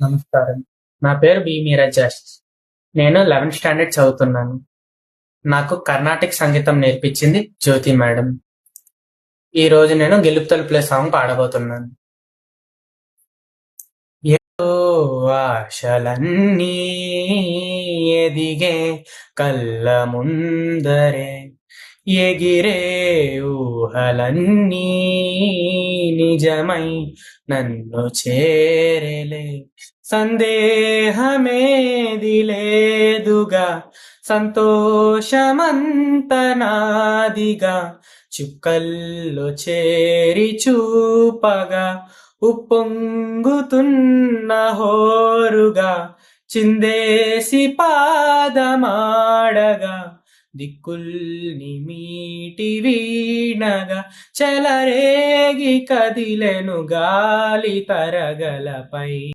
నమస్కారం. నా పేరు బి. మీరాజాష్. నేను 11th స్టాండర్డ్ చదువుతున్నాను. నాకు కర్ణాటిక్ సంగీతం నేర్పించింది జ్యోతి మేడం. ఈ రోజు నేను 'గెలుపు తలుపులే' సాంగ్ పాడబోతున్నాను. ఏవో ఆశలన్నీ ఎదిగే కళ్ళ ముందరే, ఎగిరే ఊహలన్నీ నిజమై నన్ను చేరేలే. సందేహమేది లేదుగా, సంతోషమంత నాదిగా, చుక్కల్లో చేరి చూపగా, ఉప్పొంగుతున్న హోరుగా, చిందేసి పాదమాడగా, దిక్కుల్ని మీటి వీణగా, చెలరేగి కదిలెను గాలి తరగలపై.